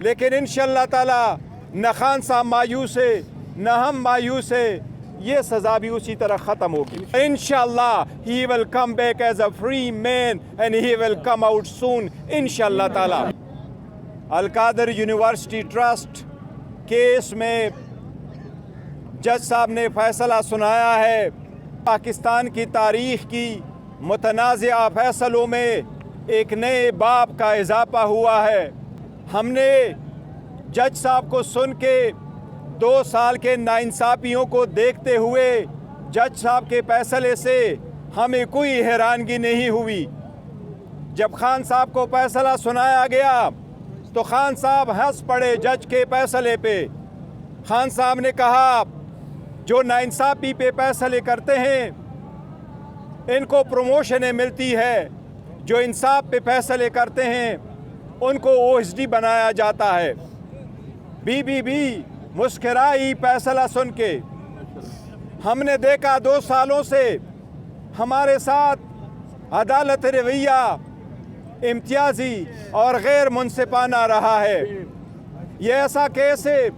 लेकिन इंशाअल्लाह ताला न खान साहब मायूस है न हम मायूस है, ये सज़ा भी उसी तरह ख़त्म होगी। इंशाअल्लाह he will come back as a free man and he will come out soon इंशाअल्लाह ताला। अल-कादर यूनिवर्सिटी ट्रस्ट केस में जज साहब ने फैसला सुनाया है। पाकिस्तान की तारीख़ की मुतनाज़िया फैसलों में एक नए बाब का इजाफा हुआ है। हमने जज साहब को सुन के 2 साल के नाइंसाफ़ियों को देखते हुए जज साहब के फैसले से हमें कोई हैरानगी नहीं हुई। जब खान साहब को फैसला सुनाया गया तो खान साहब हंस पड़े जज के फैसले पे। खान साहब ने कहा, जो नाइंसाफ़ी पे फैसले करते हैं इनको प्रमोशनें मिलती है, जो इंसाफ पे फैसले करते हैं उनको ओएसडी बनाया जाता है। बीबीबी मुस्कराई फैसला सुन के। हमने देखा 2 सालों से हमारे साथ अदालत रवैया इम्तियाजी और गैर मुनसिफाना रहा है। ये ऐसा केस है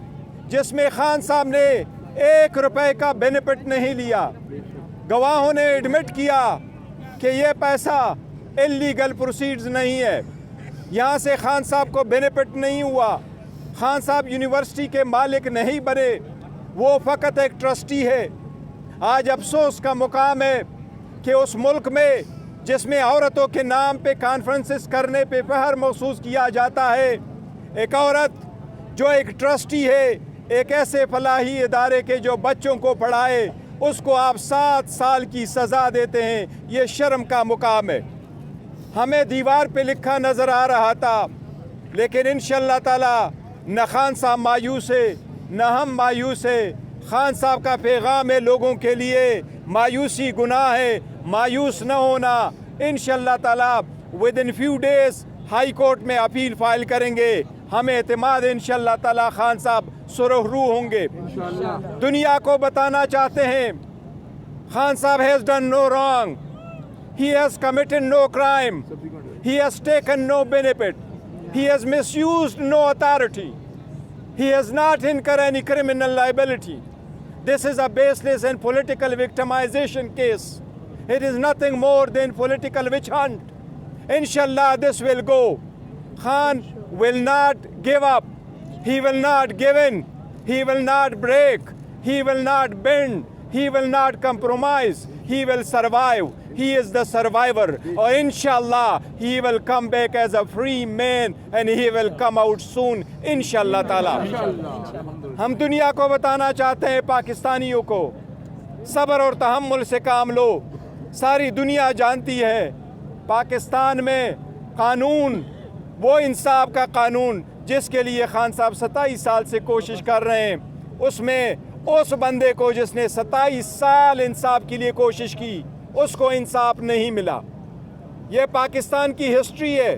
जिसमें खान साहब ने 1 रुपए का बेनिफिट नहीं लिया। गवाहों ने एडमिट किया कि ये पैसा इलीगल प्रोसीड्स नहीं है, यहाँ से खान साहब को बेनिफिट नहीं हुआ। खान साहब यूनिवर्सिटी के मालिक नहीं बने, वो फ़कत एक ट्रस्टी है। आज अफसोस का मुकाम है कि उस मुल्क में जिसमें औरतों के नाम पे कॉन्फ्रेंसेस करने पे फ़ख्र महसूस किया जाता है, एक औरत जो एक ट्रस्टी है एक ऐसे फलाही इदारे के जो बच्चों को पढ़ाए, उसको आप 7 साल की सज़ा देते हैं। ये शर्म का मुकाम है। हमें दीवार पे लिखा नज़र आ रहा था, लेकिन इंशाअल्लाह ताला न खान साहब मायूस है न हम मायूस है। खान साहब का पैगाम है लोगों के लिए, मायूसी गुनाह है, मायूस न होना। इंशाअल्लाह ताला with in few days high court में अपील फाइल करेंगे। हमें एतमाद है इंशाअल्लाह ताला खान साहब सुरखरू होंगे। दुनिया को बताना चाहते हैं खान साहब has done no wrong, he has committed no crime, he has taken no benefit, he has misused no authority, he has not incurred any criminal liability. This is a baseless and political victimization case. It is nothing more than political witch hunt. Inshallah this will go. Khan will not give up, he will not give in, he will not break, he will not bend, he will not compromise, he will survive. He is the survivor. Or inshallah he will come back as a free man and he will come out soon inshallah ताला। हम दुनिया को बताना चाहते हैं, पाकिस्तानियों को, सब्र और तहम्मुल से काम लो। सारी दुनिया जानती है पाकिस्तान में कानून, वो इंसाफ का कानून जिसके लिए खान साहब 27 साल से कोशिश कर रहे हैं, उसमें उस बंदे को जिसने 27 साल इंसाफ के लिए कोशिश की उसको इंसाफ नहीं मिला। ये पाकिस्तान की हिस्ट्री है,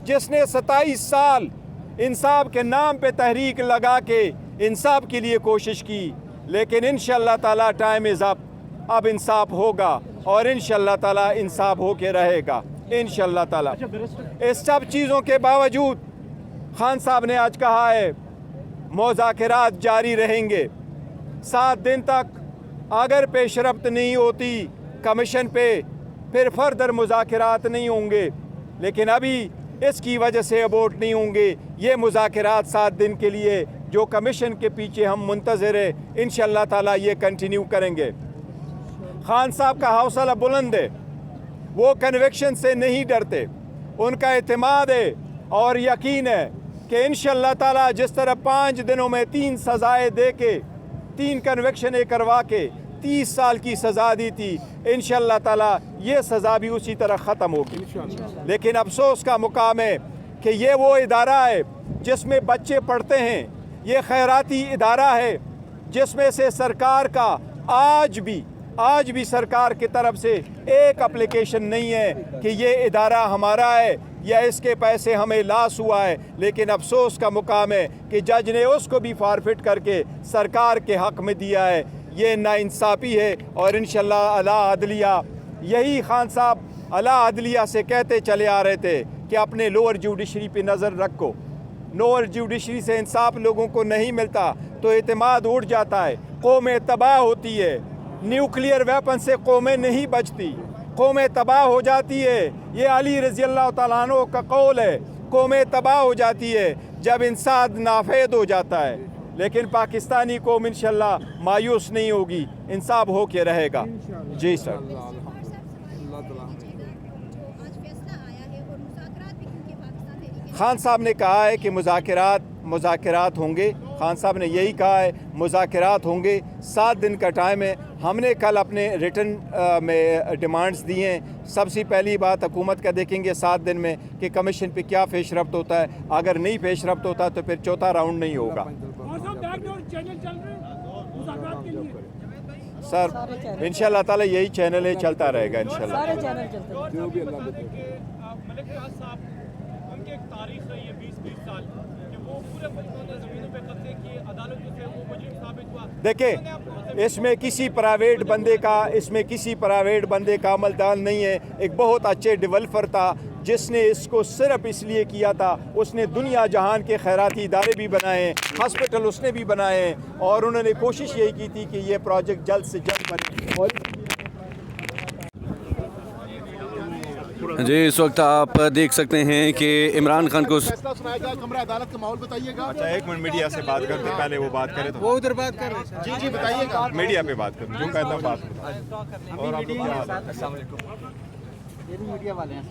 जिसने 27 साल इंसाफ के नाम पे तहरीक लगा के इंसाफ के लिए कोशिश की, लेकिन इंशाअल्लाह ताला टाइम इज़ अप। अब इंसाफ होगा और इंशाअल्लाह ताला इंसाफ हो के रहेगा इंशाअल्लाह ताला। इस सब चीज़ों के बावजूद खान साहब ने आज कहा है मुज़ाकरात जारी रहेंगे 7 दिन तक। अगर पेशरफ्त नहीं होती कमीशन पे, फिर फर्दर मुज़ाकरात नहीं होंगे, लेकिन अभी इसकी वजह से अबोर्ट नहीं होंगे। ये मुज़ाकरात 7 दिन के लिए जो कमीशन के पीछे हम मुंतज़िर है, इंशाअल्लाह ताला ये कंटिन्यू करेंगे। खान साहब का हौसला बुलंद है, वो कन्विक्शन से नहीं डरते, उनका एतमाद है और यकीन है कि इंशाअल्लाह ताला जिस तरह 5 दिनों में 3 सज़ाएँ दे के 3 कन्विक्शनें करवा के 30 साल की सज़ा दी थी, इंशाअल्लाह ताला ये सज़ा भी उसी तरह ख़त्म होगी। लेकिन अफसोस का मुकाम है कि ये वो इदारा है जिसमें बच्चे पढ़ते हैं, ये खैराती इदारा है जिसमें से सरकार का आज भी सरकार की तरफ से एक एप्लीकेशन नहीं है कि ये इदारा हमारा है या इसके पैसे हमें लॉस हुआ है। लेकिन अफसोस का मुकाम है कि जज ने उसको भी फारफिट करके सरकार के हक़ में दिया है। ये नाइंसाफ़ी है और इंशाअल्लाह अला अदलिया, यही खान साहब अला अदलिया से कहते चले आ रहे थे कि अपने लोअर जुडिशरी पे नज़र रखो, लोअर जुडिशरी से इंसाफ लोगों को नहीं मिलता तो एतमाद उठ जाता है, कौमें तबाह होती है। न्यूक्लियर वेपन से कौमें नहीं बचती, कौमें तबाह हो जाती है। ये अली रज़ी अल्लाह तआला अन्हु का कौल है, कौमें तबाह हो जाती है जब इंसाफ नाफेद हो जाता है। लेकिन पाकिस्तानी कौम इंशाल्लाह मायूस नहीं होगी, इंसाफ हो के रहेगा। जी सर। खान साहब ने कहा है कि मुज़ाकरात होंगे। खान साहब ने यही कहा है मुज़ाकरात होंगे। 7 दिन का टाइम है। हमने कल अपने रिटर्न में डिमांड्स दी हैं। सबसे पहली बात हुकूमत का देखेंगे 7 दिन में कि कमीशन पे क्या पेशरफ्त होता है। अगर नहीं पेशरफ्त होता तो फिर चौथा राउंड नहीं होगा। सर इंशाल्लाह ताला यही चैनल है, चलता रहेगा इंशाल्लाह। एक तारीख रही है 20-20 साल कि वो पूरे मुल्क में ज़मीनों पे कब्जे किए, अदालतों से वो मुजरिम साबित हुआ। देखिए इसमें किसी प्राइवेट बंदे का अमलदान नहीं है। एक बहुत अच्छे डेवलपर था जिसने इसको सिर्फ इसलिए किया था, उसने दुनिया जहान के खैराती इदारे भी बनाए हैं, हॉस्पिटल उसने भी बनाए हैं और उन्होंने कोशिश यही की थी कि ये प्रोजेक्ट जल्द से जल्द बने। और जी इस वक्त आप देख सकते हैं कि इमरान खान को फैसला सुनाया गया, कमरा अदालत का माहौल बताइएगा। अच्छा एक मिनट, मीडिया से बात करते पहले वो बात करे तो वो उधर बात कर रहे हैं। जी जी बताइएगा। मीडिया पे बात करें जो कहता हूँ बात। और आप लोग क्या हाल है?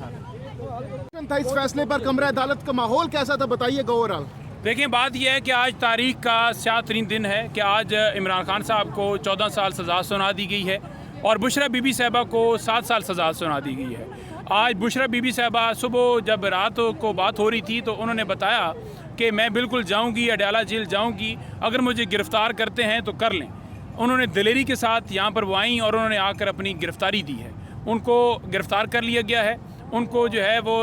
था इस फैसले पर कमरा अदालत का माहौल कैसा था, बताइएगा ओवरऑल। देखिए बात यह है कि आज तारीख का स्याह-तरीन दिन है कि आज इमरान खान साहब को 14 साल सज़ा सुना दी गई है और बुशरा बीबी साहिबा को 7 साल सज़ा सुना दी गई है। आज बुशरा बीबी साहिबा सुबह जब रात को बात हो रही थी तो उन्होंने बताया कि मैं बिल्कुल जाऊंगी, अडयाला जेल जाऊंगी, अगर मुझे गिरफ़्तार करते हैं तो कर लें। उन्होंने दिलेरी के साथ यहाँ पर वो आईं और उन्होंने आकर अपनी गिरफ़्तारी दी है। उनको गिरफ़्तार कर लिया गया है, उनको जो है वो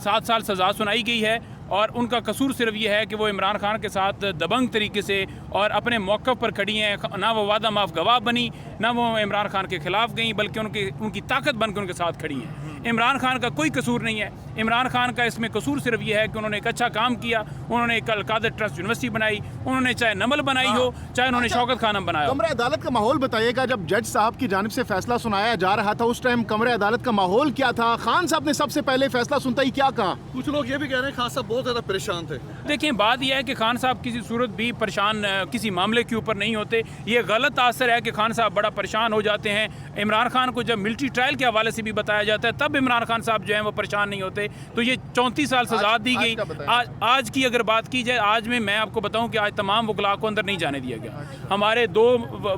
7 साल सज़ा सुनाई गई है और उनका कसूर सिर्फ ये है कि वो इमरान खान के साथ दबंग तरीके से और अपने मौक़िफ़ पर खड़ी हैं। ना वो वादा माफ़ गवाह बनी, ना वो इमरान खान के ख़िलाफ़ गई, बल्कि उनकी ताकत बनकर उनके साथ खड़ी हैं। इमरान खान का कोई कसूर नहीं है। इमरान खान का इसमें कसूर सिर्फ ये है कि उन्होंने एक अच्छा काम किया। उन्होंने एक अल-कादर ट्रस्ट यूनिवर्सिटी बनाई, उन्होंने चाहे नमल बनाई हो, चाहे उन्होंने शौकत खानम बनाया। कमरा अदालत का माहौल बताइएगा। जब जज साहब की जानिब से फैसला सुनाया जा रहा था उस टाइम कमरा अदालत का माहौल क्या था? खान साहब ने सबसे पहले फैसला सुनता ही क्या कहा? कुछ लोग ये भी कह रहे हैं खान साहब बहुत ज़्यादा परेशान थे। देखिए बात यह है कि खान साहब किसी सूरत भी परेशान किसी मामले के ऊपर नहीं होते। ये गलत असर है कि खान साहब बड़ा परेशान हो जाते हैं। इमरान खान को जब मिलिट्री ट्रायल के हवाले से भी बताया जाता है तब इमरान खान साहब जो हैं वो परेशान नहीं होते। तो ये 34 साल सजा दी गई। आज की अगर बात की जाए, आज में मैं आपको बताऊं कि आज तमाम वकला को अंदर नहीं जाने दिया गया। हमारे 2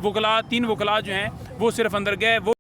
वकला 3 वकला जो हैं वो सिर्फ अंदर गए। वो